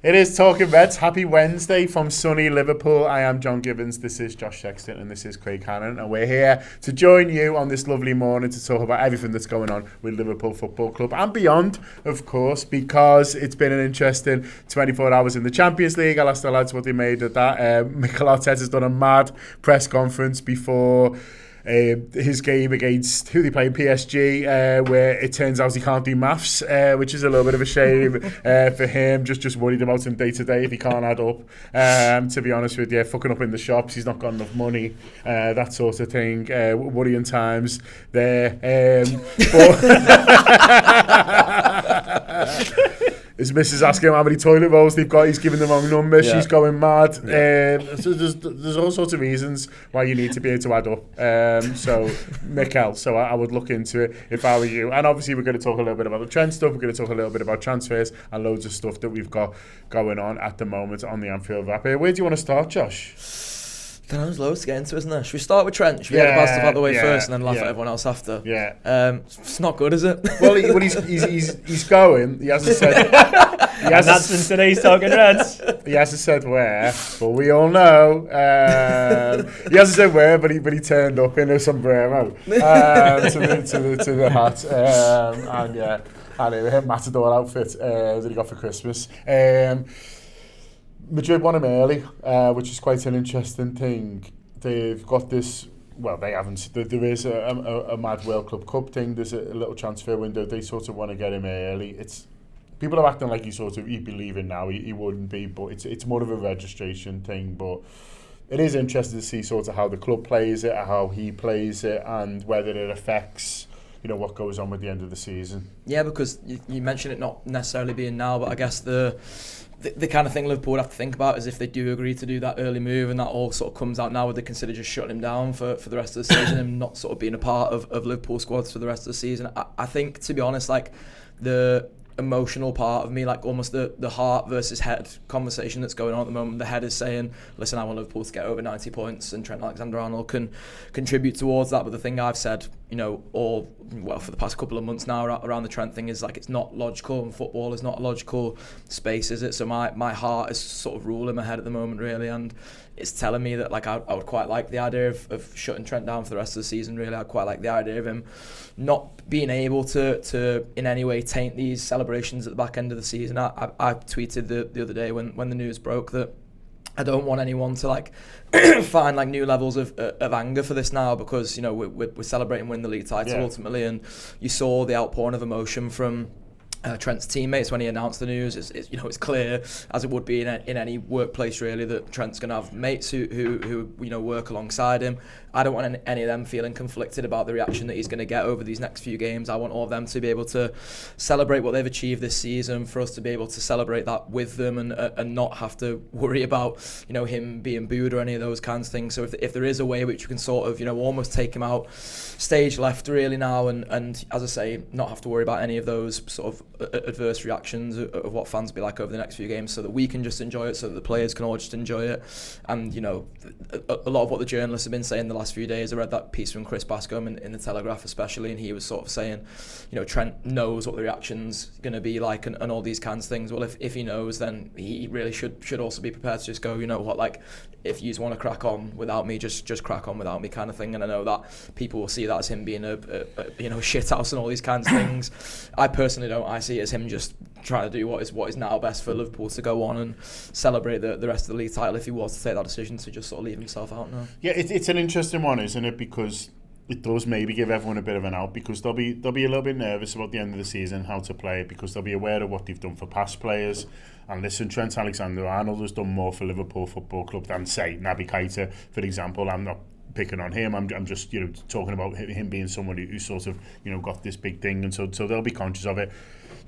It is Talking Reds. Happy Wednesday from sunny Liverpool. I am John Gibbons. This is Josh Sexton and this is Craig Hannan. And we're here to join you on this lovely morning to talk about everything that's going on with Liverpool Football Club and beyond, of course, because it's been an interesting 24 hours in the Champions League. I'll ask the lads what they made of that. Mikel has done a mad press conference before his game against who they play in PSG, where it turns out he can't do maths, which is a little bit of a shame for him. Just worried about him day to day if he can't add up. To be honest with you, fucking up in the shops, he's not got enough money, that sort of thing. Worrying times there. His missus asking him how many toilet rolls they've got. He's giving the wrong number. Yeah. She's going mad. Yeah. So there's all sorts of reasons why you need to be able to add up. So Mikel, I would look into it if I were you. And obviously we're going to talk a little bit about the Trent stuff. We're going to talk a little bit about transfers and loads of stuff that we've got going on at the moment on the Anfield Wrap. Where do you want to start, Josh? There's loads to get into, isn't there? Should we start with Trent? Should we get the bad stuff out of the way first and then laugh at everyone else after? Yeah. It's not good, is it? Well, he's going. He hasn't said. That's been today's Talking Reds. He hasn't said where, but we all know. He hasn't said where, but he turned up in a sombrero to the hat, and a Matador outfit that he got for Christmas. Madrid won him early, which is quite an interesting thing. They've got this. Well, they haven't. There is a mad World Club Cup thing. There's a little transfer window. They sort of want to get him early. It's people are acting like he'd be leaving now. He wouldn't be, but it's more of a registration thing. But it is interesting to see sort of how the club plays it, how he plays it, and whether it affects what goes on with the end of the season. Yeah, because you mentioned it not necessarily being now, but I guess the kind of thing Liverpool would have to think about is if they do agree to do that early move and that all sort of comes out now, would they consider just shutting him down for the rest of the season and not sort of being a part of Liverpool squads for the rest of the season? I think, to be honest, like the emotional part of me, like almost the heart versus head conversation that's going on at the moment. The head is saying, listen, I want Liverpool to get over 90 points and Trent Alexander-Arnold can contribute towards that. But the thing I've said, for the past couple of months now around the Trent thing is like it's not logical, and football is not a logical space, is it? So my heart is sort of ruling my head at the moment, really, and it's telling me that like I would quite like the idea of shutting Trent down for the rest of the season. Really, I'd quite like the idea of him not being able to in any way taint these celebrations at the back end of the season. I tweeted the other day when the news broke that I don't want anyone to like find like new levels of anger for this now, because we're celebrating winning the league title ultimately, and you saw the outpouring of emotion from Trent's teammates when he announced the news. It's clear, as it would be in any workplace really, that Trent's going to have mates who work alongside him. I don't want any of them feeling conflicted about the reaction that he's going to get over these next few games. I want all of them to be able to celebrate what they've achieved this season, for us to be able to celebrate that with them and not have to worry about him being booed or any of those kinds of things. So if there is a way which we can sort of almost take him out stage left really now, and as I say, not have to worry about any of those sort of adverse reactions of what fans will be like over the next few games, so that we can just enjoy it, so that the players can all just enjoy it. And a lot of what the journalists have been saying the last few days, I read that piece from Chris Bascombe in the Telegraph especially, and he was sort of saying Trent knows what the reaction's going to be like and all these kinds of things. Well, if he knows, then he really should also be prepared to just go, if you want to crack on without me, just crack on without me kind of thing. And I know that people will see that as him being a shithouse and all these kinds of things. I personally don't. I see it as him just trying to do what is now best for Liverpool to go on and celebrate the rest of the league title, if he was to take that decision to just sort of leave himself out now. Yeah, it's an interesting one, isn't it? Because it does maybe give everyone a bit of an out, because they'll be a little bit nervous about the end of the season, how to play it, because they'll be aware of what they've done for past players. And listen, Trent Alexander-Arnold has done more for Liverpool Football Club than, say, Naby Keita, for example. I'm not picking on him. I'm just talking about him being someone who sort of got this big thing, and so they'll be conscious of it.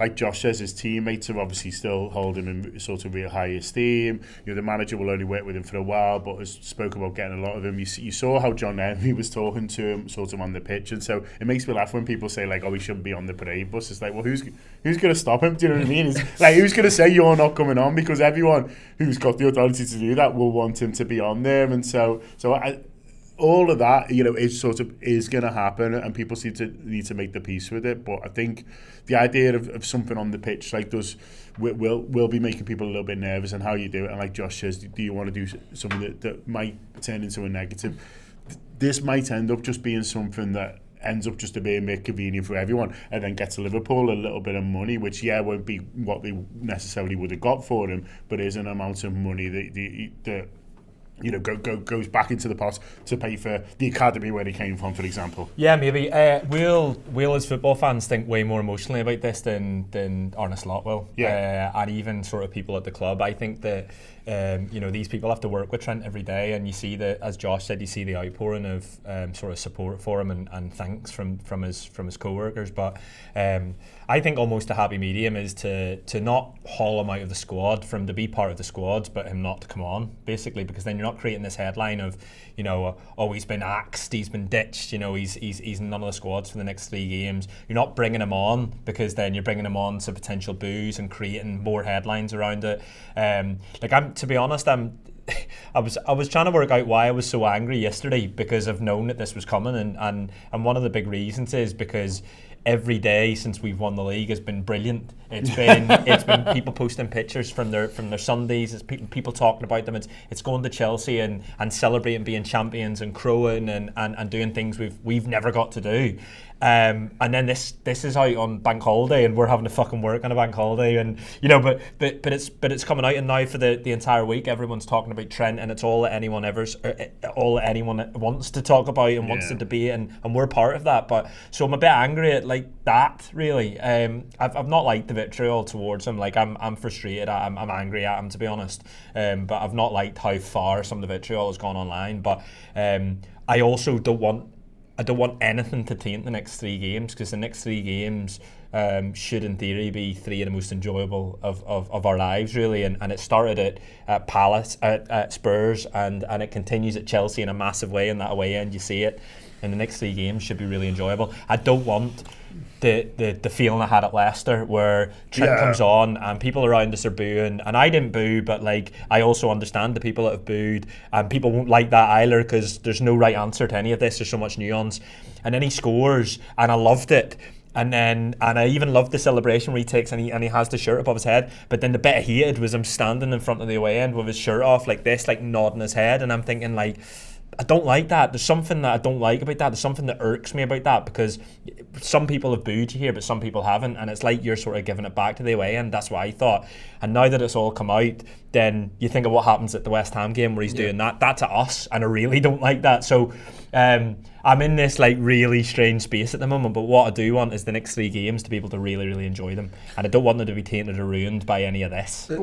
Like Josh says, his teammates are obviously still holding him in sort of real high esteem. The manager will only work with him for a while, but has spoke about getting a lot of him. You saw how John Henry was talking to him sort of on the pitch, and so it makes me laugh when people say like, "Oh, he shouldn't be on the parade bus." It's like, well, who's going to stop him? Do you know what I mean? It's like, who's going to say you're not coming on? Because everyone who's got the authority to do that will want him to be on there, and so all of that, is going to happen, and people need to make the peace with it. But I think the idea of something on the pitch like does will be making people a little bit nervous, and how you do it. And like Josh says, do you want to do something that might turn into a negative? This might end up just being something that ends up just to be a bit convenient for everyone, and then gets Liverpool a little bit of money, which won't be what they necessarily would have got for him, but is an amount of money that goes back into the pot to pay for the academy where he came from, for example. Yeah, maybe. We'll as football fans think way more emotionally about this than Arne Slot will. Yeah. And even sort of people at the club. I think that these people have to work with Trent every day, and you see that, as Josh said, you see the outpouring of sort of support for him and thanks from his co-workers. But I think almost a happy medium is to not haul him out of the squad, for him to be part of the squad, but him not to come on, basically, because then you're not creating this headline of, he's been axed, he's been ditched, he's none of the squads for the next 3 games. You're not bringing him on, because then you're bringing him on to potential boos and creating more headlines around it. To be honest, I was trying to work out why I was so angry yesterday, because I've known that this was coming, and one of the big reasons is because every day since we've won the league has been brilliant. It's been people posting pictures from their Sundays. It's people talking about them. It's going to Chelsea and celebrating being champions and crowing and doing things we've never got to do. And then this is out on bank holiday, and we're having to fucking work on a bank holiday, and but it's coming out, and now for the entire week everyone's talking about Trent, and it's all that anyone wants to talk about and wants to debate, and we're part of that. But so I'm a bit angry at like that, really. I've not liked the vitriol towards him. Like I'm frustrated. I'm angry at him, to be honest. But I've not liked how far some of the vitriol has gone online. But I also don't want anything to taint the next 3 games, because the next 3 games should in theory be 3 of the most enjoyable of our lives, really, and it started at Palace, at Spurs, and it continues at Chelsea in a massive way in that away end. You see it, and the next 3 games should be really enjoyable. I don't want the feeling I had at Leicester, where Trent comes on and people around us are booing, and I didn't boo, but like I also understand the people that have booed, and people won't like that either, because there's no right answer to any of this. There's so much nuance, and then he scores, and I loved it. And I even loved the celebration where he takes and he has the shirt above his head. But then the bit I hated was him standing in front of the away end with his shirt off like this, like nodding his head, and I'm thinking like, I don't like that. There's something that I don't like about that. There's something that irks me about that, because some people have booed you here, but some people haven't, and it's like you're sort of giving it back to the away end. That's what I thought. And now that it's all come out, then you think of what happens at the West Ham game where he's doing that. That's to us, and I really don't like that. So I'm in this like really strange space at the moment, but what I do want is the next 3 games to be able to really, really enjoy them, and I don't want them to be tainted or ruined by any of this. I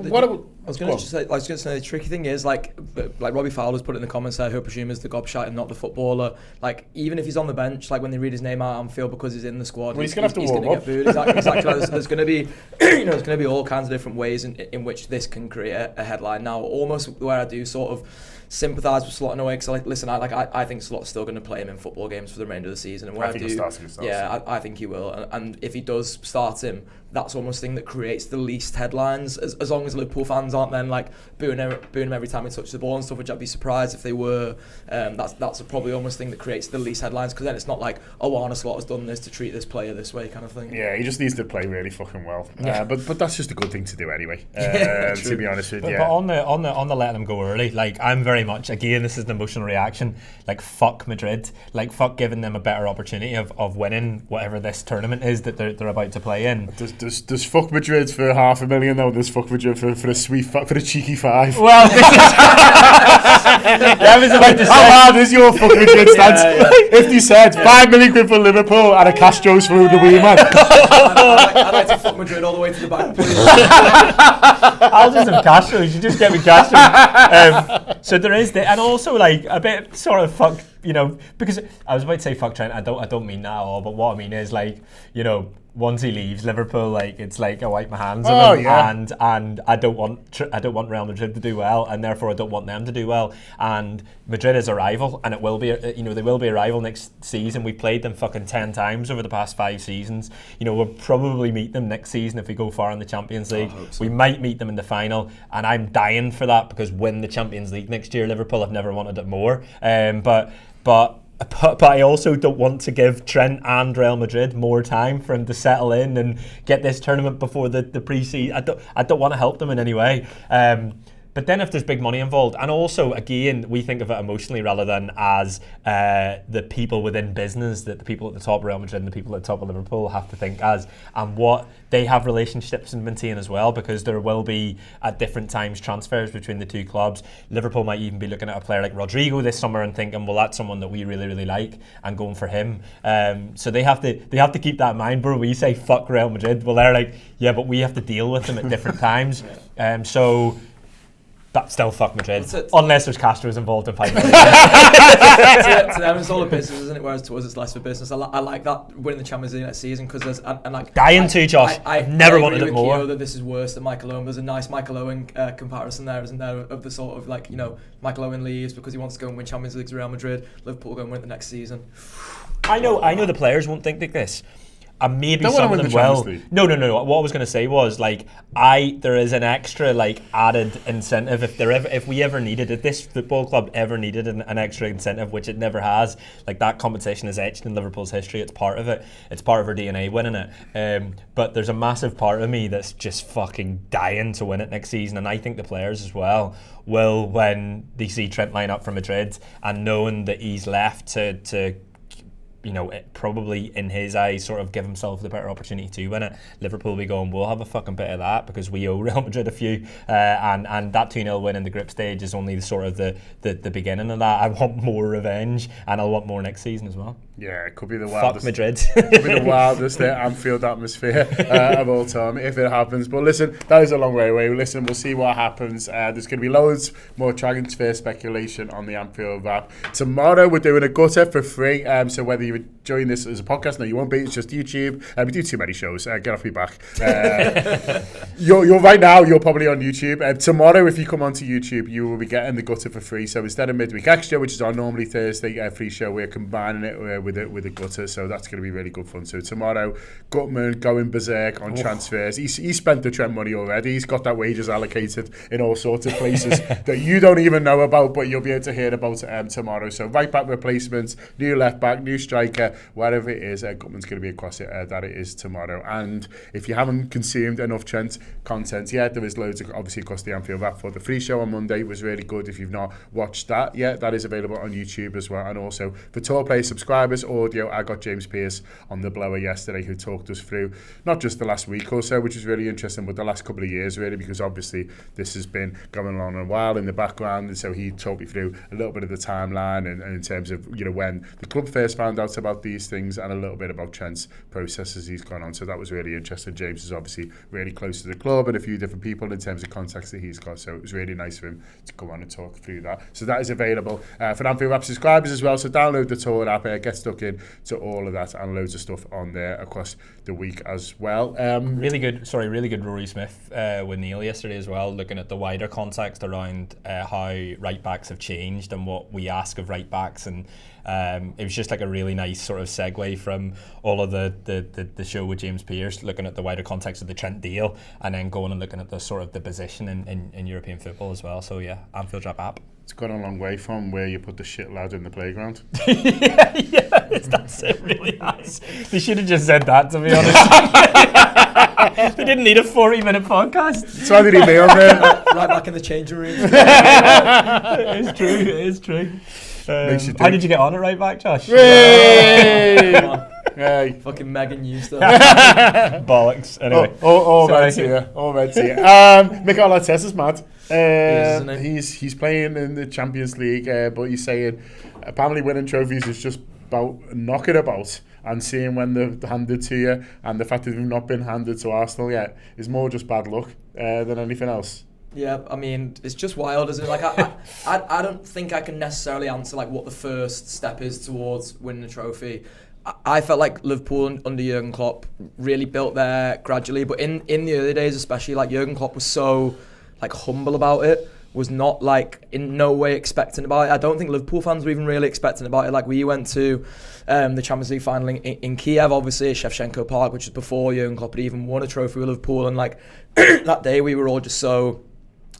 was going to say the tricky thing is like Robbie Fowler's put it in the comments there, who I presume is the gobshite and not the footballer. Like even if he's on the bench, like when they read his name out at Anfield because he's in the squad, well, he's going to have to warm up. Get booed. Exactly. Like, there's going to be there's going to be all kinds of different ways in which this can create a headline. Now, almost where I do sort of sympathise with Slot in a way, because I think Slot's still going to play him in football games for the remainder of the season, and where I think he will, and if he does start him, that's almost the thing that creates the least headlines, as long as Liverpool fans aren't then like booing him every time he touches the ball and stuff, which I'd be surprised if they were. That's probably almost the thing that creates the least headlines, because then it's not like, oh, Arne Slot has done this to treat this player this way kind of thing. Yeah, he just needs to play really fucking well. But that's just a good thing to do anyway. To be honest with you. But on the letting him go early, like I'm very much, again, this is an emotional reaction, like fuck Madrid, like fuck giving them a better opportunity of winning whatever this tournament is that they're about to play in. Does fuck Madrid for $500,000 though? There's fuck Madrid for a cheeky 5. Well, I was about to say, how hard is your fuck Madrid stance? If they said £5 million for Liverpool and a Castro's for the wee man, I'd like to fuck Madrid all the way to the back. I'll do some Castro. You should just get me Castro. So there is and also like a bit sort of fuck, because I was about to say fuck Trent. I don't mean that at all. But what I mean is like, once he leaves Liverpool, like it's like I wipe my hands of him, and I don't want Real Madrid to do well, and therefore I don't want them to do well. And Madrid is a rival, and it will be, they will be a rival next season. We played them fucking 10 times over the past 5 seasons. We'll probably meet them next season if we go far in the Champions League. So. We might meet them in the final, and I'm dying for that, because win the Champions League next year, Liverpool have never wanted it more. But but I also don't want to give Trent and Real Madrid more time for him to settle in and get this tournament before the pre-season. I don't want to help them in any way. But then if there's big money involved, and also, again, we think of it emotionally rather than as the people within business, that the people at the top of Real Madrid and the people at the top of Liverpool have to think as, and what they have relationships and maintain as well, because there will be at different times transfers between the two clubs. Liverpool might even be looking at a player like Rodrigo this summer and thinking, well, that's someone that we really, really like, and going for him. So they have to keep that in mind. Bro, we say fuck Real Madrid, well, they're like, yeah, but we have to deal with them at different times. But still fuck Madrid, unless there's Castro's involved in 5 minutes. To them it's all a business, isn't it? Whereas to us it's less of a business. I like that winning the Champions League next season, because there's and like dying to Josh. I've never wanted it more. That this is worse than Michael Owen. There's a nice Michael Owen comparison there, isn't there? Of the sort of like, you know, Michael Owen leaves because he wants to go and win Champions League to Real Madrid. Liverpool go and win it the next season. I know the players won't think like this. And maybe some of them will. No. What I was going to say was, like, there is an extra, like, added incentive if we ever needed it. This football club ever needed an extra incentive, which it never has. Like, that competition is etched in Liverpool's history. It's part of it. It's part of our DNA winning it. But there's a massive part of me that's just fucking dying to win it next season, and I think the players as well will, when they see Trent line up for Madrid and knowing that he's left to you know, it probably in his eyes sort of give himself the better opportunity to win it. Liverpool will be going, we'll have a fucking bit of that because we owe Real Madrid a few, and that 2-0 win in the group stage is only the beginning of that. I want more revenge, and I'll want more next season as well. Yeah, it could be the wildest. Fuck Madrid. Could be the wildest Anfield atmosphere of all time if it happens. But listen, that is a long way away. Listen, we'll see what happens. There's going to be loads more transfer speculation on the Anfield Wrap. Tomorrow we're doing a gutter for free. So whether you're enjoying this as a podcast, no, you won't be. It's just YouTube. We do too many shows. Get off your back. You're right now. You're probably on YouTube. Tomorrow, if you come onto YouTube, you will be getting the gutter for free. So instead of midweek extra, which is our normally Thursday free show, we're combining it with a gutter, so that's going to be really good fun. So tomorrow, Gutman going berserk on transfers. He spent the Trent money already. He's got that wages allocated in all sorts of places that you don't even know about, but you'll be able to hear about tomorrow. So right back replacements, new left back, new striker, whatever it is, Gutman's going to be across it. That it is tomorrow. And if you haven't consumed enough Trent content yet, there is loads obviously across the Anfield Wrap. For the free show on Monday was really good. If you've not watched that yet, that is available on YouTube as well. And also for Tour Play subscribers audio, I got James Pearce on the blower yesterday, who talked us through not just the last week or so, which was really interesting, but the last couple of years really, because obviously this has been going on a while in the background, and so he talked me through a little bit of the timeline and in terms of, you know, when the club first found out about these things, and a little bit about Trent's processes he's gone on. So that was really interesting. James is obviously really close to the club and a few different people in terms of contacts that he's got, so it was really nice for him to come on and talk through that. So that is available for Anfield Wrap subscribers as well, so download the Tour app, get stuck in to all of that, and loads of stuff on there across the week as well. Really good Rory Smith with Neil yesterday as well, looking at the wider context around how right backs have changed and what we ask of right backs, and it was just like a really nice sort of segue from all of the show with James Pearce, looking at the wider context of the Trent deal, and then going and looking at the sort of the position in European football as well. So yeah, Anfield Wrap app. It's gone a long way from where you put the shit lad in the playground. yeah, that's it, really has. They should have just said that, to be honest. They didn't need a 40-minute podcast. So I didn't on there. Right back in the changing room. It is true. How did you get on it right back, Josh? Hey. Fucking Megan used it. Bollocks. Anyway. All red to you. Mikel Arteta's mad. He's playing in the Champions League, but he's saying apparently winning trophies is just about knocking about and seeing when they're handed to you, and the fact that they've not been handed to Arsenal yet is more just bad luck than anything else. Yeah, I mean, it's just wild, isn't it? Like, I don't think I can necessarily answer like what the first step is towards winning a trophy. I felt like Liverpool under Jurgen Klopp really built there gradually, but in the early days especially, like Jurgen Klopp was so like humble about it, was not like in no way expecting about it. I don't think Liverpool fans were even really expecting about it. Like we went to the Champions League final in Kiev, obviously at Shevchenko Park, which was before Jurgen Klopp had even won a trophy with Liverpool, and like that day we were all just so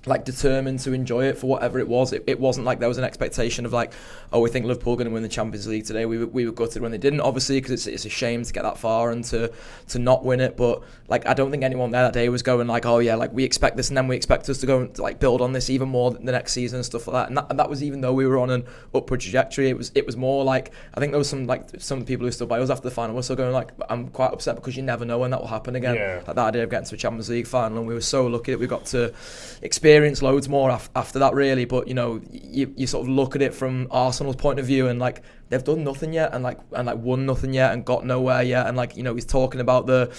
like determined to enjoy it for whatever it was. It wasn't like there was an expectation of like, oh, we think Liverpool are going to win the Champions League today. We were gutted when they didn't, obviously, because it's a shame to get that far and to not win it. But like, I don't think anyone there that day was going like, oh yeah, like we expect this, and then we expect us to go and like build on this even more the next season and stuff like that. And that was even though we were on an upward trajectory. It was more like, I think there was some people who stood by us after the final were still going like, I'm quite upset because you never know when that will happen again. Yeah. Like that idea of getting to a Champions League final, and we were so lucky that we got to experience loads more after that, really. But you know, you sort of look at it from Arsenal's point of view, and like they've done nothing yet, and won nothing yet, and got nowhere yet. And like, you know, he's talking about the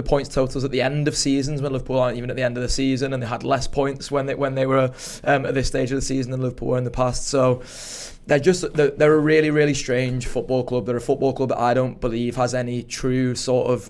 points totals at the end of seasons when Liverpool aren't even at the end of the season, and they had less points when they were at this stage of the season than Liverpool were in the past. So they're a really, really strange football club. They're a football club that I don't believe has any true sort of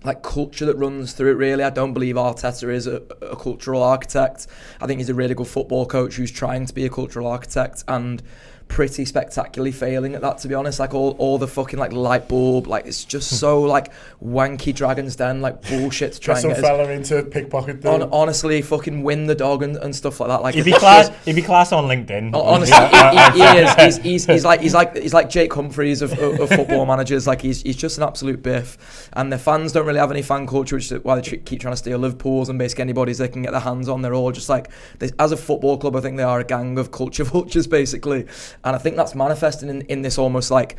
like culture that runs through it, really. I don't believe Arteta is a cultural architect. I think he's a really good football coach who's trying to be a cultural architect and pretty spectacularly failing at that, to be honest. Like all the fucking like light bulb, like it's just so like wanky Dragon's Den like bullshit to try and get some fella into pickpocket honestly fucking win the dog and stuff like that. Like he'd be class on LinkedIn. Honestly, he is. He's like Jake Humphries of football managers. Like he's just an absolute biff, and the fans don't really have any fan culture, which is why they keep trying to steal Liverpool's and basically anybody's they can get their hands on. They're all just like, as a football club, I think they are a gang of culture vultures basically. And I think that's manifesting in this almost like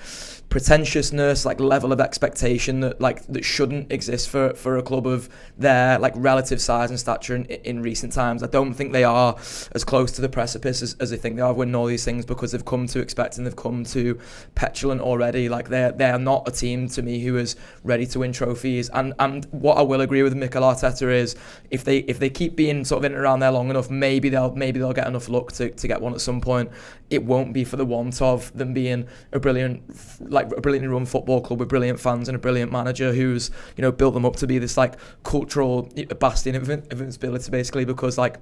pretentiousness, like level of expectation that shouldn't exist for a club of their like relative size and stature in recent times. I don't think they are as close to the precipice as they think they are winning all these things, because they've come to expect and they've come to petulant already. Like they are not a team to me who is ready to win trophies. And what I will agree with Mikel Arteta is if they keep being sort of in and around there long enough, maybe they'll get enough luck to get one at some point. It won't be for the want of them being a brilliantly run football club with brilliant fans and a brilliant manager who's, you know, built them up to be this like cultural bastion of invincibility basically, because like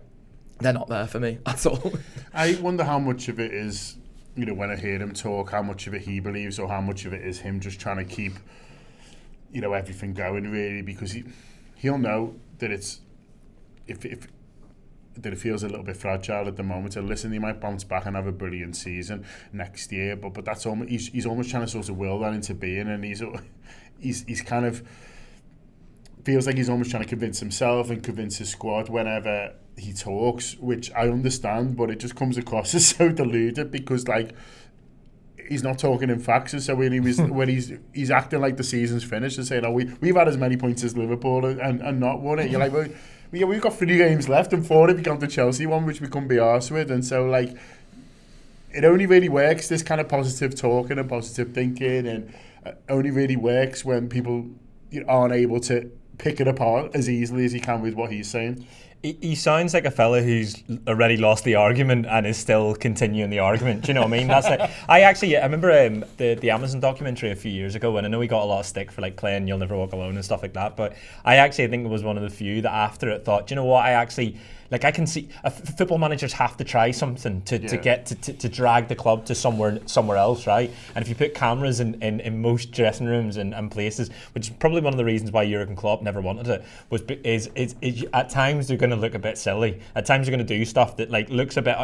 they're not there for me at all. I wonder how much of it is, you know, when I hear him talk, how much of it he believes or how much of it is him just trying to keep, you know, everything going really, because he'll know that it's that it feels a little bit fragile at the moment. So listen, he might bounce back and have a brilliant season next year, but that's almost he's almost trying to sort of will that into being, and he's kind of feels like he's almost trying to convince himself and convince his squad whenever he talks, which I understand, but it just comes across as so deluded, because like he's not talking in facts. And so when he's acting like the season's finished and saying, "Oh, we've had as many points as Liverpool and not won it," you're like, well, we've got 3 games left and 4 if we count the Chelsea one, which we couldn't be arsed with. And so like it only really works, this kind of positive talking and positive thinking, and only really works when people aren't able to pick it apart as easily as he can with what he's saying. He sounds like a fella who's already lost the argument and is still continuing the argument. Do you know what I mean? That's like, I remember the Amazon documentary a few years ago, and I know he got a lot of stick for like playing "You'll Never Walk Alone" and stuff like that. But I think it was one of the few that after it thought, do you know what? I can see football managers have to try something to get to drag the club to somewhere else, right? And if you put cameras in most dressing rooms and places, which is probably one of the reasons why Jurgen Klopp never wanted it, is at times they're going to look a bit silly. At times they're going to do stuff that like looks a bit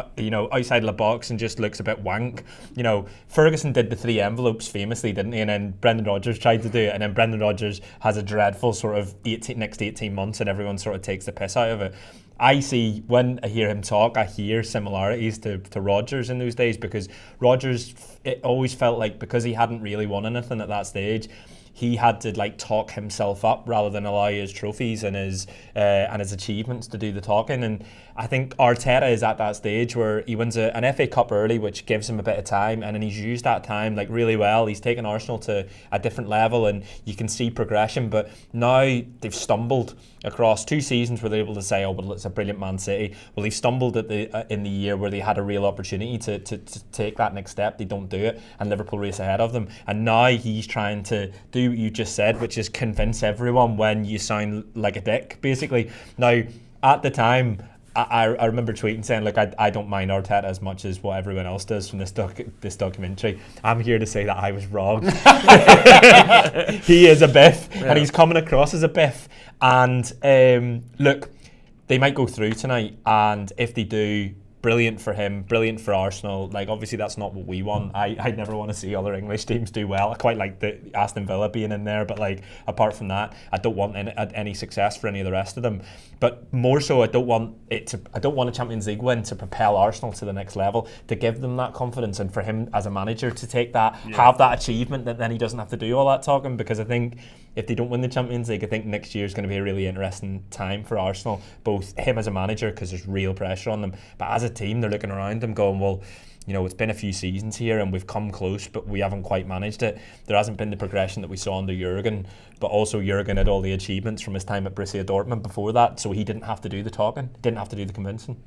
outside of the box and just looks a bit wank. You know, Ferguson did the 3 envelopes famously, didn't he? And then Brendan Rodgers tried to do it, and then Brendan Rodgers has a dreadful sort of next 18 months, and everyone sort of takes the piss out of it. I see, when I hear him talk, I hear similarities to Rodgers in those days, because Rodgers, it always felt like because he hadn't really won anything at that stage, he had to like talk himself up rather than allow his trophies and his achievements to do the talking. And I think Arteta is at that stage where he wins an FA Cup early, which gives him a bit of time, and then he's used that time like really well. He's taken Arsenal to a different level, and you can see progression. But now they've stumbled across 2 seasons where they're able to say, "Oh, well, it's a brilliant Man City." Well, they've stumbled in the year where they had a real opportunity to take that next step. They don't do it, and Liverpool race ahead of them. And now he's trying to do what you just said, which is convince everyone when you sound like a dick, basically. Now, at the time, I remember tweeting saying, look, I don't mind Arteta as much as what everyone else does from this documentary. I'm here to say that I was wrong. He is a biff, and he's coming across as a biff. And look, they might go through tonight, and if they do, brilliant for him, brilliant for Arsenal. Like, obviously that's not what we want. I'd never want to see other English teams do well. I quite like the Aston Villa being in there, but like, apart from that, I don't want any success for any of the rest of them. But more so, I don't want a Champions League win to propel Arsenal to the next level, to give them that confidence, and for him as a manager to take that, have that achievement, that then he doesn't have to do all that talking. Because I think if they don't win the Champions League, I think next year is going to be a really interesting time for Arsenal, both him as a manager, because there's real pressure on them, but as a team, they're looking around them going, well, you know, it's been a few seasons here and we've come close, but we haven't quite managed it. There hasn't been the progression that we saw under Jurgen, but also Jurgen had all the achievements from his time at Borussia Dortmund before that, so he didn't have to do the talking, didn't have to do the convincing.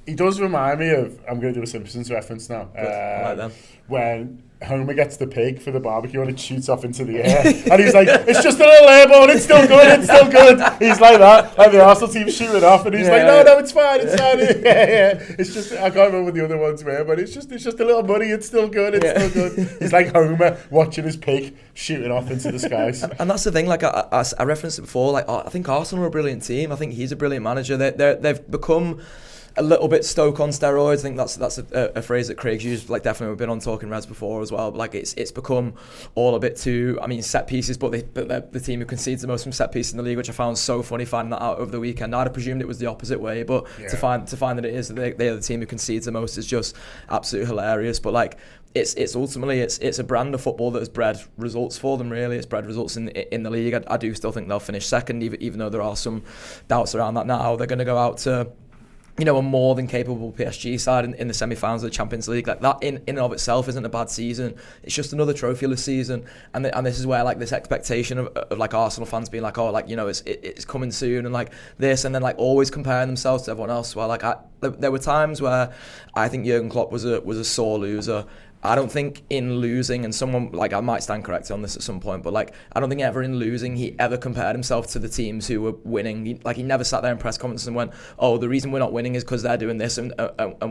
He does remind me of, I'm going to do a Simpsons reference now, I like them. When Homer gets the pig for the barbecue and it shoots off into the air and he's like, it's just a little airborne, it's still good, it's still good. He's like that, like the Arsenal team shooting off, and he's like, no, it's fine, it's fine. Yeah. It's just, I can't remember what the other ones were, but it's just a little money, it's still good, it's still good. He's like Homer watching his pig shooting off into the skies. And that's the thing, like I referenced it before, like I think Arsenal are a brilliant team. I think he's a brilliant manager. They've become a little bit Stoke on steroids. I think that's a phrase that Craig's used. Like, definitely we've been on Talking Reds before as well. But like it's become all a bit too. I mean, set pieces, but they're the team who concedes the most from set pieces in the league, which I found so funny finding that out over the weekend. I'd have presumed it was the opposite way, but to find that it is that they are the team who concedes the most is just absolutely hilarious. But like, it's ultimately it's a brand of football that has bred results for them. Really, it's bred results in the league. I do still think they'll finish second, even though there are some doubts around that now. They're going to go out to, you know, a more than capable PSG side in the semi-finals of the Champions League. Like, that in and of itself isn't a bad season. It's just another trophyless season, and this is where like this expectation of like Arsenal fans being like, oh, like, you know, it's coming soon, and like this, and then like always comparing themselves to everyone else. Well, like there were times where I think Jurgen Klopp was a sore loser. I don't think in losing, and someone, like, I might stand corrected on this at some point, but like, I don't think ever in losing he ever compared himself to the teams who were winning. He never sat there in press conferences and went, oh, the reason we're not winning is because they're doing this and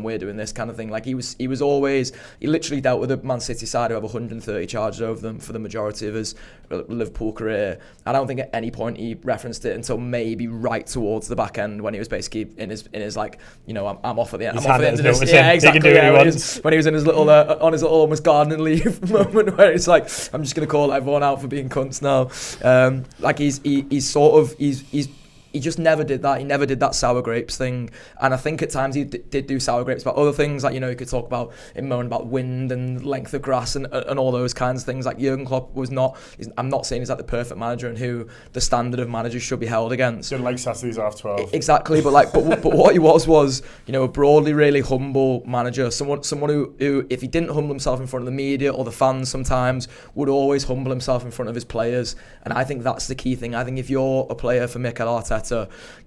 we're doing this kind of thing. Like, he literally dealt with a Man City side who have 130 charges over them for the majority of his Liverpool career. I don't think at any point he referenced it until maybe right towards the back end, when he was basically in his like, you know, I'm off at the end. I'm off at the end of this. Yeah, exactly. When he was in his little on his little almost gardening leave moment where it's like, I'm just going to call everyone out for being cunts now. Like he just never did that. He never did that sour grapes thing. And I think at times he did do sour grapes about other things. Like, you know, he could talk about him moaning about wind and length of grass and all those kinds of things. Like, Jurgen Klopp was not, I'm not saying he's like the perfect manager and who the standard of managers should be held against. Didn't like Saturdays half 12. Exactly, but like, but what he was, you know, a broadly really humble manager. Someone who, if he didn't humble himself in front of the media or the fans sometimes, would always humble himself in front of his players. And I think that's the key thing. I think if you're a player for Mikel Arteta,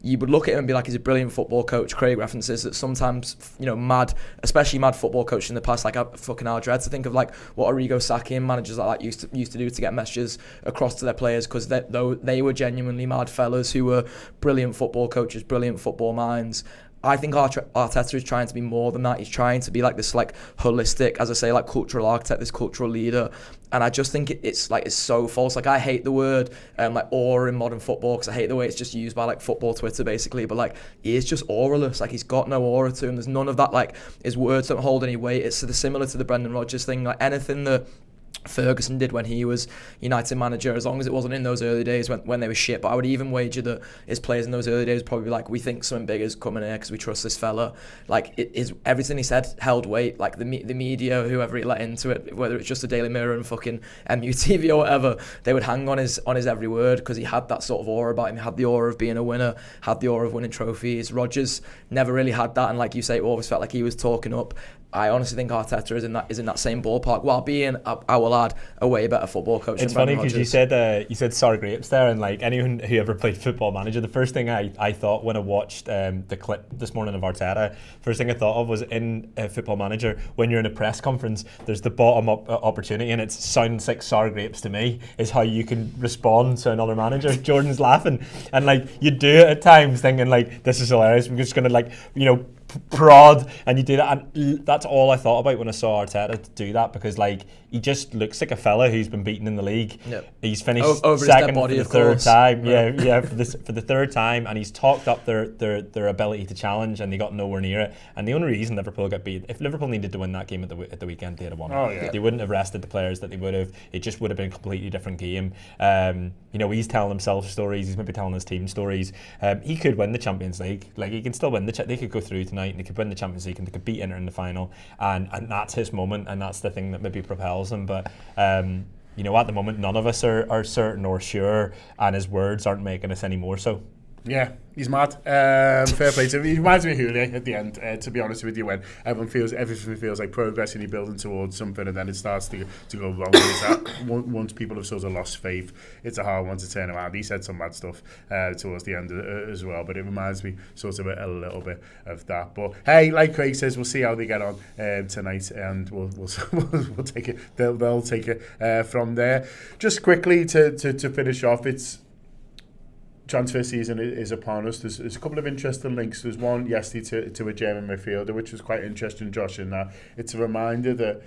you would look at him and be like, he's a brilliant football coach. Craig references that sometimes, you know, especially mad football coaches in the past, like, I fucking hell dread to think of like what Arrigo Sacchi and managers like that used to do to get messages across to their players, because they were genuinely mad fellas who were brilliant football coaches, brilliant football minds. I think Arteta is trying to be more than that. He's trying to be like this, like, holistic, as I say, like, cultural architect, this cultural leader. And I just think it's so false. Like, I hate the word like aura in modern football, because I hate the way it's just used by like football Twitter basically. But like, he is just auraless. Like, he's got no aura to him. There's none of that. Like, his words don't hold any weight. It's similar to the Brendan Rodgers thing. Like, anything that Ferguson did when he was United manager, as long as it wasn't in those early days when they were shit. But I would even wager that his players in those early days would probably be like, we think something big is coming here because we trust this fella. Like, everything he said held weight. Like, the media, whoever he let into it, whether it's just the Daily Mirror and fucking MUTV or whatever, they would hang on his every word, because he had that sort of aura about him. He had the aura of being a winner, had the aura of winning trophies. Rodgers never really had that, and like you say, it always felt like he was talking up. I honestly think Arteta is in that same ballpark, while being, I will add, a way better football coach. It's funny because you said sour grapes there, and like anyone who ever played Football Manager, the first thing I thought when I watched the clip this morning of Arteta, first thing I thought of was in Football Manager, when you're in a press conference, there's the bottom up opportunity, and it's sounds like sour grapes to me is how you can respond to another manager. Jordan's laughing, and like, you do it at times thinking like, this is hilarious. I'm just gonna, like, you know, prod, and you do that, and that's all I thought about when I saw Arteta do that, because like he just looks like a fella who's been beaten in the league. Yep. He's finished over second body, for the third time. Yeah, for the third time, and he's talked up their ability to challenge, and they got nowhere near it. And the only reason Liverpool got beat, if Liverpool needed to win that game at the weekend, they'd have won. Oh, yeah. They wouldn't have rested the players that they would have. It just would have been a completely different game. He's telling himself stories. He's maybe telling his team stories. He could win the Champions League. Like, he can still win they could go through tonight, and they could win the Champions League, and they could beat Inter in the final. And that's his moment, and that's the thing that maybe propels him. But at the moment, none of us are certain or sure, and his words aren't making us any more so. Yeah, he's mad. Fair play to him. He reminds me of Julio at the end, to be honest with you, when everything feels like progress and you're building towards something, and then it starts to go wrong. Once people have sort of lost faith, it's a hard one to turn around. He said some mad stuff towards the end as well, but it reminds me sort of a little bit of that. But hey, like Craig says, we'll see how they get on tonight, and we'll take it. They'll take it from there. Just quickly to finish off, it's transfer season is upon us. There's a couple of interesting links. There's one yesterday to a German midfielder, which was quite interesting, Josh, in that it's a reminder that,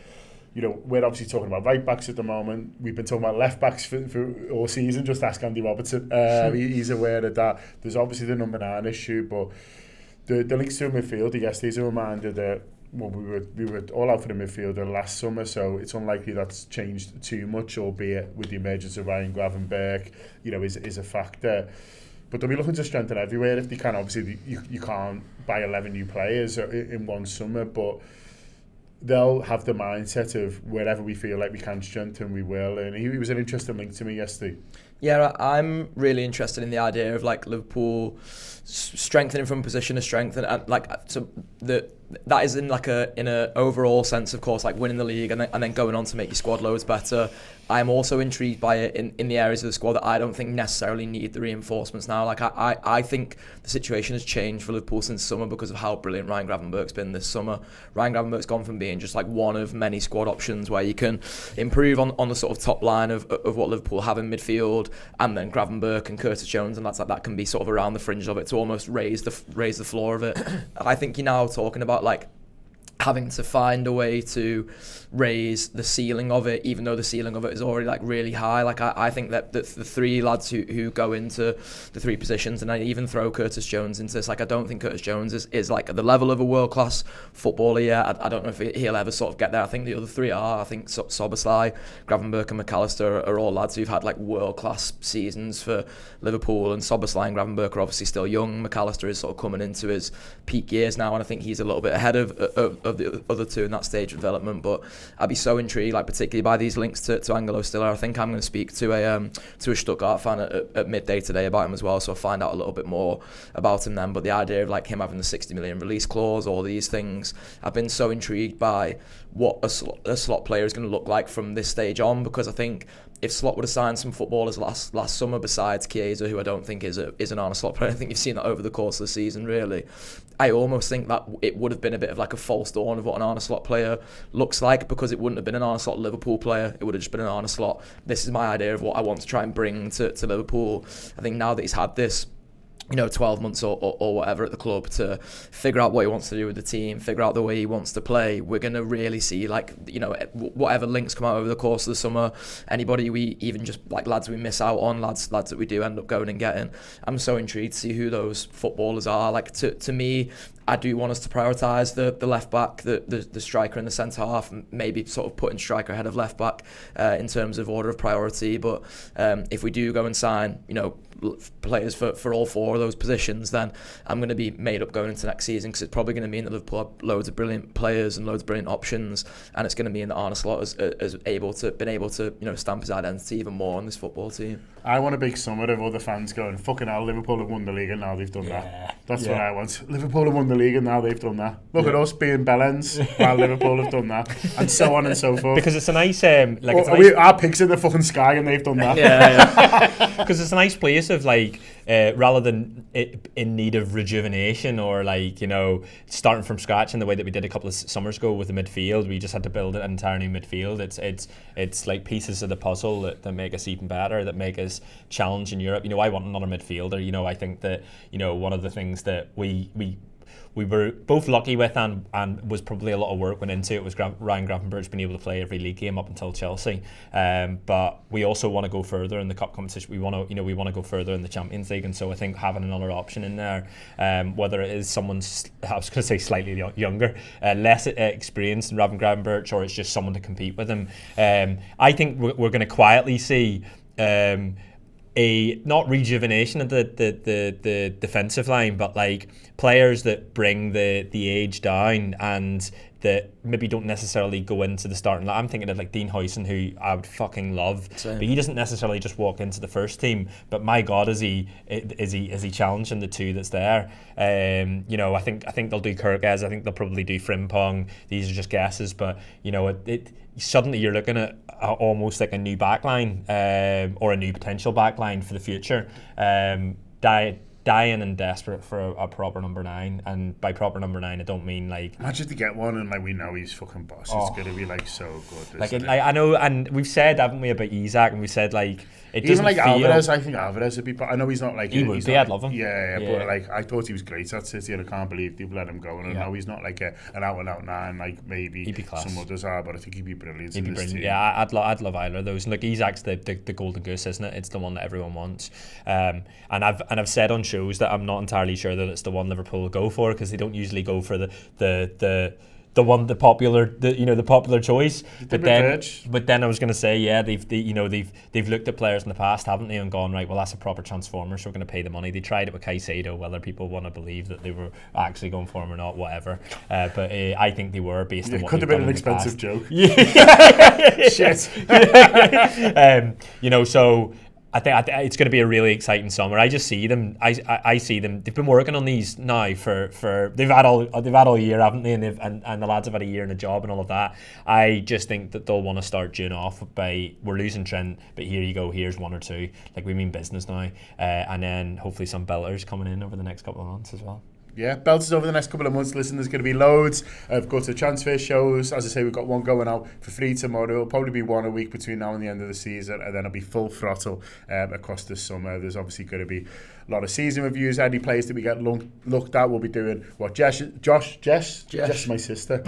we're obviously talking about right backs at the moment. We've been talking about left backs for all season. Just ask Andy Robertson. He's aware of that. There's obviously the number 9 issue, but the links to a midfielder yesterday is a reminder that we were all out for the midfielder last summer, so it's unlikely that's changed too much, albeit with the emergence of Ryan Gravenberch, is a factor. But they'll be looking to strengthen everywhere if they can. Obviously, you can't buy 11 new players in one summer, but they'll have the mindset of wherever we feel like we can strengthen, we will. And he was an interesting link to me yesterday. Yeah, I'm really interested in the idea of like Liverpool strengthening from a position of strength, and like so that is in a overall sense, of course, like winning the league and then going on to make your squad loads better. I'm also intrigued by it in the areas of the squad that I don't think necessarily need the reinforcements now. Like I think the situation has changed for Liverpool since summer because of how brilliant Ryan Gravenberch's been this summer. Ryan Gravenberch's gone from being just like one of many squad options where you can improve on the sort of top line of what Liverpool have in midfield, and then Gravenberch and Curtis Jones and lads like that can be sort of around the fringe of it to almost raise the floor of it. I think you're now talking about like having to find a way to raise the ceiling of it, even though the ceiling of it is already like really high. Like I think that the three lads who go into the three positions, and I even throw Curtis Jones into this, like I don't think Curtis Jones is like at the level of a world-class footballer yet. I don't know if he'll ever sort of get there. I think the other three are. I think Szoboszlai, Gravenberch and McAllister are all lads who've had like world-class seasons for Liverpool, and Szoboszlai and Gravenberch are obviously still young. McAllister is sort of coming into his peak years now, and I think he's a little bit ahead of the other two in that stage of development. But I'd be so intrigued, like particularly by these links to Angelo Stiller. I think I'm going to speak to a Stuttgart fan at midday today about him as well, so I'll find out a little bit more about him then. But the idea of like him having the 60 million release clause, all these things, I've been so intrigued by what a slot player is going to look like from this stage on, because I think if Slot would have signed some footballers last summer besides Chiesa, who I don't think is an Arne Slot player, I think you've seen that over the course of the season really, I almost think that it would have been a bit of like a false dawn of what an Arne Slot player looks like, because it wouldn't have been an Arne Slot Liverpool player, it would have just been an Arne Slot, this is my idea of what I want to try and bring to Liverpool. I think now that he's had this 12 months or whatever at the club to figure out what he wants to do with the team, figure out the way he wants to play, we're going to really see whatever links come out over the course of the summer, anybody we even just like lads we miss out on, lads that we do end up going and getting. I'm so intrigued to see who those footballers are. Like to me, I do want us to prioritise the left back, the striker and the centre half, maybe sort of putting striker ahead of left back in terms of order of priority. But if we do go and sign, players for all four of those positions, then I'm going to be made up going into next season, because it's probably going to mean that Liverpool have loads of brilliant players and loads of brilliant options, and it's going to mean that Arne Slot has been able to stamp his identity even more on this football team. I want a big summer of other fans going, fucking hell, Liverpool have won the league and now they've done that. That's what I want. Liverpool have won the league and now they've done that. Look at us being bellends while Liverpool have done that, and so on and so forth. Because it's a nice our pigs in the fucking sky and they've done that. Because it's a nice place of like rather than it in need of rejuvenation or starting from scratch in the way that we did a couple of summers ago with the midfield. We just had to build an entire new midfield. It's like pieces of the puzzle that make us even better, that make us challenge in Europe. I want another midfielder. I think that one of the things that we we were both lucky with, and was probably a lot of work went into it, was Ryan Gravenberch being able to play every league game up until Chelsea. But we also want to go further in the cup competition. We want to go further in the Champions League, and so I think having another option in there, whether it is someone, I was going to say slightly younger, less experienced than Ryan Gravenberch, or it's just someone to compete with him, I think we're going to quietly see a not rejuvenation of the defensive line, but like players that bring the age down and that maybe don't necessarily go into the starting line. I'm thinking of like Dean Huyson, who I would fucking love, but he doesn't necessarily just walk into the first team. But my God, is he challenging the two that's there? I think they'll do Kirkes. I think they'll probably do Frimpong. These are just guesses, but suddenly you're looking at almost like a new backline, or a new potential backline for the future. Dying and desperate for a proper number 9, and by proper number 9 I don't mean like, imagine to get one and like we know he's fucking boss. It's gonna be like so good. Like I know, and we've said, haven't we, about Isak, and we said like it even doesn't like feel, Alvarez. I think Alvarez would be. But I know he's not like he would be. I'd love him. Yeah, but like I thought he was great at City, and I can't believe they've let him go. And I know he's not like an out and out 9 like maybe some others are, but I think he'd be brilliant. He'd be brilliant. Team. Yeah, I'd love either of those. And look, Isak's the golden goose, isn't it? It's the one that everyone wants. And I've said on shows that I'm not entirely sure that it's the one Liverpool will go for, because they don't usually go for the popular choice. But then I was going to say, yeah, they've looked at players in the past, haven't they, and gone, right, well, that's a proper transformer, so we're going to pay the money. They tried it with Caicedo, whether people want to believe that they were actually going for him or not, whatever. But I think they were, based on what could have been an expensive joke. Shit. So I think it's going to be a really exciting summer. I just see them. I see them. They've been working on these now for they've had all year, haven't they? And the lads have had a year in a job and all of that. I just think that they'll want to start June off by, we're losing Trent, but here you go. Here's 1 or 2. Like, we mean business now, and then hopefully some belters coming in over the next couple of months as well. Yeah, belters over the next couple of months. Listen, there's going to be loads of go to transfer shows. As I say, we've got one going out for free tomorrow. It'll probably be 1 a week between now and the end of the season, and then it'll be full throttle across the summer. There's obviously going to be a lot of season reviews. Any players that we get looked at, we'll be doing what Jess, my sister.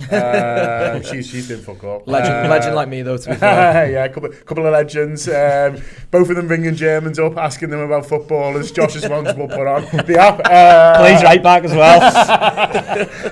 She's doing fuck all. Legend like me though, to be fair. Yeah, a couple of legends. Both of them ringing Germans up, asking them about footballers. Josh's ones will put on the app. Plays right back as well.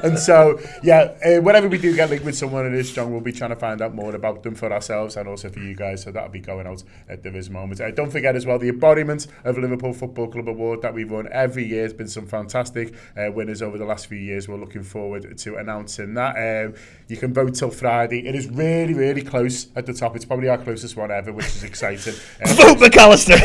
And so, yeah, whenever we do get linked with someone that is strong, we'll be trying to find out more about them for ourselves and also for you guys. So that'll be going out at this moment. Don't forget as well, the embodiment of Liverpool Football Club Award that we've won every year. Has been some fantastic winners over the last few years. We're looking forward to announcing that. You can vote till Friday. It is really, really close at the top. It's probably our closest one ever, which is exciting. Vote McAllister.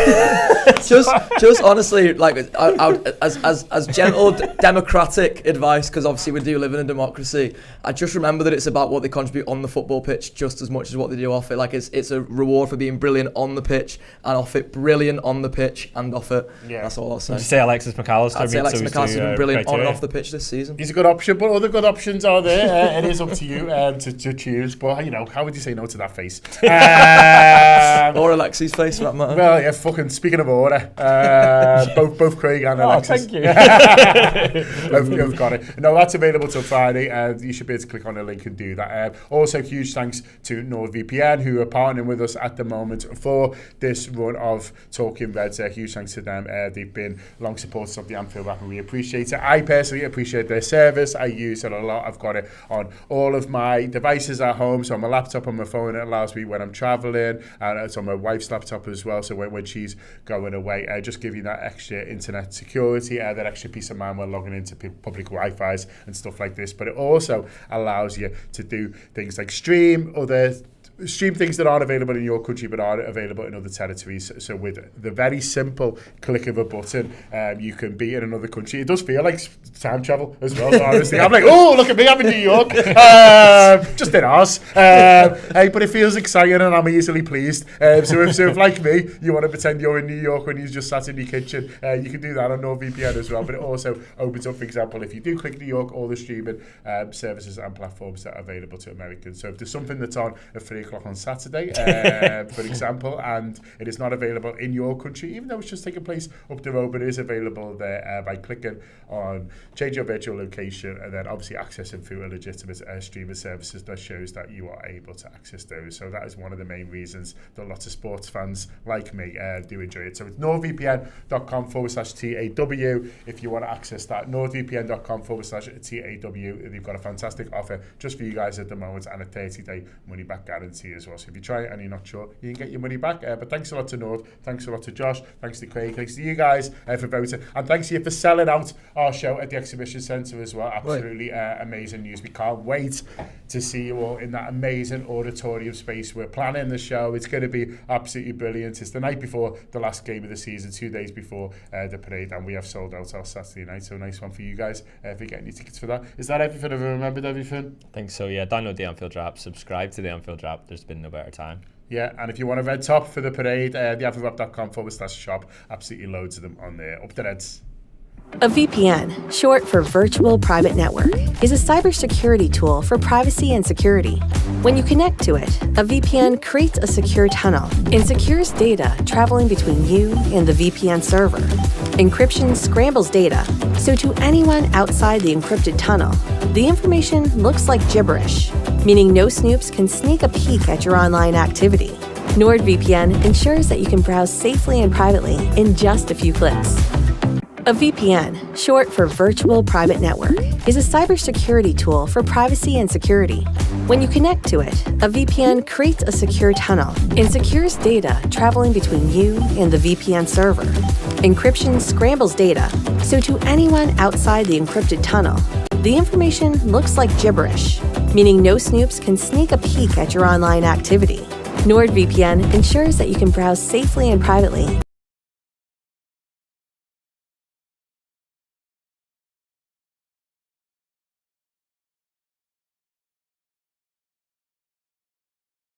just honestly, like, as gentle democratic advice, because obviously we do live in a democracy, I just remember that it's about what they contribute on the football pitch just as much as what they do off it. Like, it's a reward for being brilliant on the pitch and off it, brilliant on the pitch and off it. Yeah, that's all I'll say. Did you say Alexis McAllister? I'd say Alexis McAllister's been brilliant on and off the pitch this season. He's a good option, but other good options are there. It is up to you to choose. But how would you say no to that face? Or Alexis' face, for that matter. Well, yeah, fucking speaking of order, both Craig and Alexis. Thank you. Both got it. No, that's available till Friday, and you should be able to click on the link and do that. Also, huge thanks to NordVPN, who are partnering with us at the moment for this run of Talking Reds. Huge thanks to them. They've been long supporters of the Anfield Wrap, and we appreciate it. I personally appreciate their service. I use it a lot. I've got it on all of my devices at home, so on my laptop, on my phone. It allows me when I'm travelling, and it's on my wife's laptop as well, so when she's going away, just give you that extra internet security, that extra peace of mind when logging into public Wi-Fi's and stuff like this. But it also allows you to do things like stream things that aren't available in your country but are available in other territories. So with the very simple click of a button, you can be in another country. It does feel like time travel as well, honestly. I'm like, oh, look at me, I'm in New York. Just in ours. Hey, but it feels exciting and I'm easily pleased. So if like me, you want to pretend you're in New York when you just sat in your kitchen, you can do that on NordVPN as well. But it also opens up, for example, if you do click New York, all the streaming services and platforms that are available to Americans. So if there's something that's on at 3:00 o'clock on Saturday, for example, and it is not available in your country, even though it's just taking place up the road, but it is available there by clicking on change your virtual location, and then obviously accessing through a legitimate streaming services that shows that you are able to access those. So that is one of the main reasons that lots of sports fans like me do enjoy it. So it's nordvpn.com/TAW if you want to access that. nordvpn.com/TAW. They've got a fantastic offer just for you guys at the moment, and a 30-day money-back guarantee as well. So if you try it and you're not sure, you can get your money back. But thanks a lot to Nord, thanks a lot to Josh, thanks to Craig, thanks to you guys for voting, and thanks to you for selling out our show at the Exhibition Centre as well. Absolutely amazing news. We can't wait to see you all in that amazing auditorium space. We're planning the show. It's going to be absolutely brilliant. It's the night before the last game of the season, 2 days before the parade, and we have sold out our Saturday night. So nice one for you guys if you're getting your tickets for that. Is that everything? Have I remembered everything? I think so, yeah. Download the Anfield Wrap, subscribe to the Anfield Wrap. There's been no better time. Yeah, and if you want a red top for the parade, theanfieldwrap.com/shop. Absolutely loads of them on there. Up the Reds. A VPN, short for Virtual Private Network, is a cybersecurity tool for privacy and security. When you connect to it, a VPN creates a secure tunnel and secures data traveling between you and the VPN server. Encryption scrambles data, so to anyone outside the encrypted tunnel, the information looks like gibberish, meaning no snoops can sneak a peek at your online activity. NordVPN ensures that you can browse safely and privately in just a few clicks. A VPN, short for Virtual Private Network, is a cybersecurity tool for privacy and security. When you connect to it, a VPN creates a secure tunnel and secures data traveling between you and the VPN server. Encryption scrambles data, so to anyone outside the encrypted tunnel, the information looks like gibberish, meaning no snoops can sneak a peek at your online activity. NordVPN ensures that you can browse safely and privately